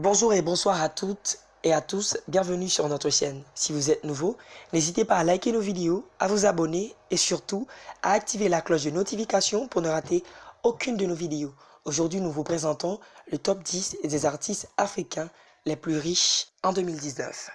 Bonjour et bonsoir à toutes et à tous, bienvenue sur notre chaîne. Si vous êtes nouveau, n'hésitez pas à liker nos vidéos, à vous abonner et surtout à activer la cloche de notification pour ne rater aucune de nos vidéos. Aujourd'hui, nous vous présentons le top 10 des artistes africains les plus riches en 2019.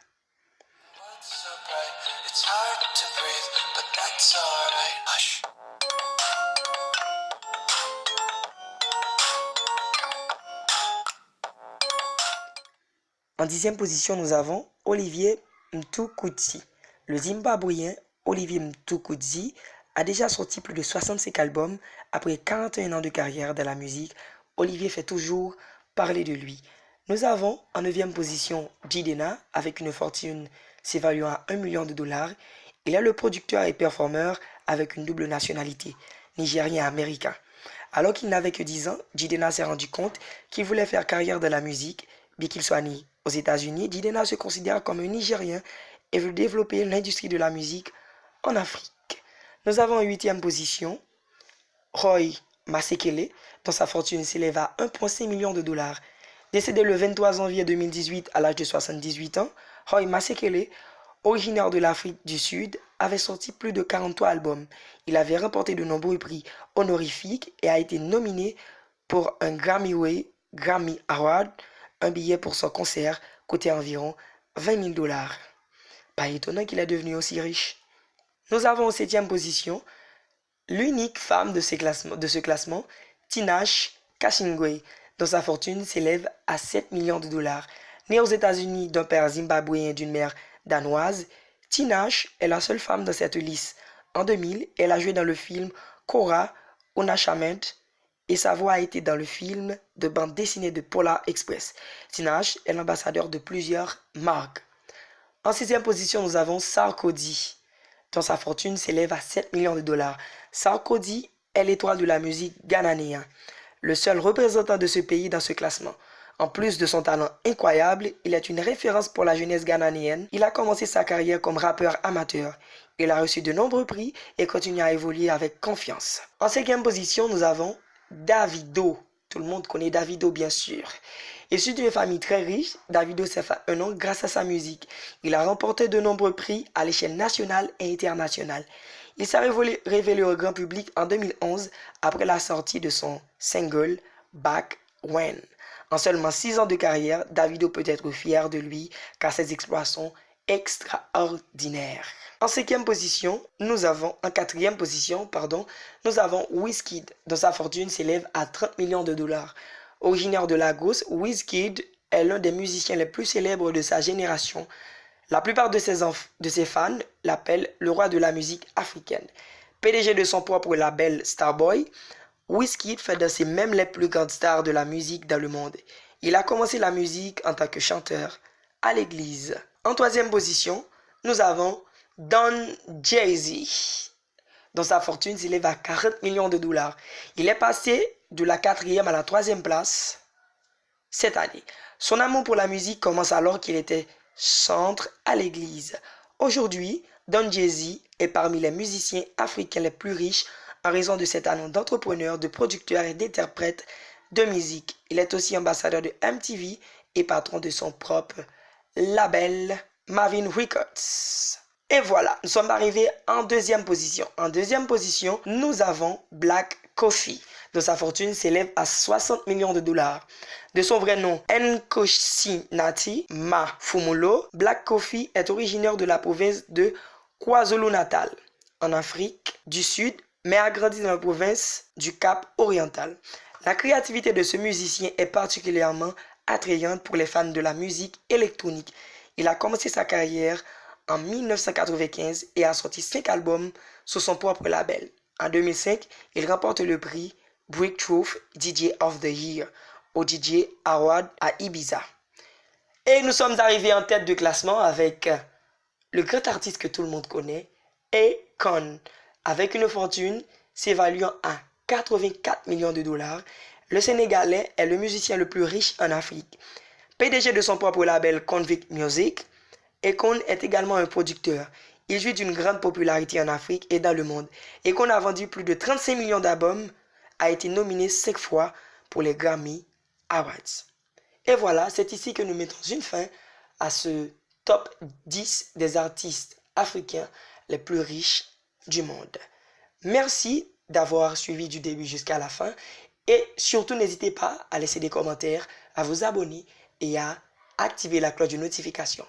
En 10e position, nous avons Olivier Mtukudzi. Le Zimbabwéen Olivier Mtukudzi a déjà sorti plus de 65 albums. Après 41 ans de carrière dans la musique, Olivier fait toujours parler de lui. Nous avons en 9e position Jidenna avec une fortune s'évaluant à 1 million de dollars. Il est le producteur et performeur avec une double nationalité, nigérien et américain. Alors qu'il n'avait que 10 ans, Jidenna s'est rendu compte qu'il voulait faire carrière dans la musique, bien qu'il soit né aux États-Unis. Jidenna se considère comme un Nigérien et veut développer l'industrie de la musique en Afrique. Nous avons en 8e position Roy Masekele, dont sa fortune s'élève à 1,5 million de dollars. Décédé le 23 janvier 2018 à l'âge de 78 ans, Roy Masekele, originaire de l'Afrique du Sud, avait sorti plus de 43 albums. Il avait remporté de nombreux prix honorifiques et a été nominé pour un Grammy Award. Un billet pour son concert coûtait environ 20 000 dollars. Pas étonnant qu'il est devenu aussi riche. Nous avons en 7e position l'unique femme de ce classement, Tinashe Kashingwe, dont sa fortune s'élève à 7 millions de dollars. Née aux États-Unis d'un père zimbabwéen et d'une mère danoise, Tinashe est la seule femme dans cette liste. En 2000, elle a joué dans le film Kora Unashament et sa voix a été dans le film de bande dessinée de Polar Express. Tinashe est l'ambassadeur de plusieurs marques. En 6e position, nous avons Sarkodie, dont sa fortune s'élève à 7 millions de dollars. Sarkodie est l'étoile de la musique ghanéenne, le seul représentant de ce pays dans ce classement. En plus de son talent incroyable, il est une référence pour la jeunesse ghanéenne. Il a commencé sa carrière comme rappeur amateur. Il a reçu de nombreux prix et continue à évoluer avec confiance. En 5e position, nous avons Davido. Tout le monde connaît Davido, bien sûr. Issu d'une famille très riche, Davido s'est fait un nom grâce à sa musique. Il a remporté de nombreux prix à l'échelle nationale et internationale. Il s'est révélé au grand public en 2011 après la sortie de son single Back When. En seulement 6 ans de carrière, Davido peut être fier de lui car ses exploits sont extraordinaires. En 4e position, nous avons Wizkid, dont sa fortune s'élève à 30 millions de dollars. Originaire de Lagos, Wizkid est l'un des musiciens les plus célèbres de sa génération. La plupart de ses fans l'appellent le roi de la musique africaine. PDG de son propre label Starboy, Wizkid fait danser même les plus grandes stars de la musique dans le monde. Il a commencé la musique en tant que chanteur à l'église. En 3e position, nous avons Don Jay-Z, dont sa fortune s'élève à 40 millions de dollars. Il est passé de la 4e à la 3e place cette année. Son amour pour la musique commence alors qu'il était chantre à l'église. Aujourd'hui, Don Jay-Z est parmi les musiciens africains les plus riches en raison de ses talents d'entrepreneur, de producteur et d'interprète de musique. Il est aussi ambassadeur de MTV et patron de son propre label Mavin Records. Et voilà, nous sommes arrivés en 2e position. En 2e position, nous avons Black Coffee, dont sa fortune s'élève à 60 millions de dollars. De son vrai nom, Nkosinaty Mafumulo, Black Coffee est originaire de la province de KwaZulu-Natal, en Afrique du Sud, mais a grandi dans la province du Cap Oriental. La créativité de ce musicien est particulièrement attrayante pour les fans de la musique électronique. Il a commencé sa carrière en 1995 et a sorti 5 albums sur son propre label. En 2005, il remporte le prix Breakthrough DJ of the Year au DJ Award à Ibiza. Et nous sommes arrivés en tête de classement avec le grand artiste que tout le monde connaît, Akon, avec une fortune s'évaluant à 84 millions de dollars. Le Sénégalais est le musicien le plus riche en Afrique. PDG de son propre label Convict Music, Akon est également un producteur. Il jouit d'une grande popularité en Afrique et dans le monde. Akon a vendu plus de 35 millions d'albums, a été nominé 5 fois pour les Grammy Awards. Et voilà, c'est ici que nous mettons une fin à ce top 10 des artistes africains les plus riches du monde. Merci d'avoir suivi du début jusqu'à la fin et surtout n'hésitez pas à laisser des commentaires, à vous abonner et à activer la cloche de notification.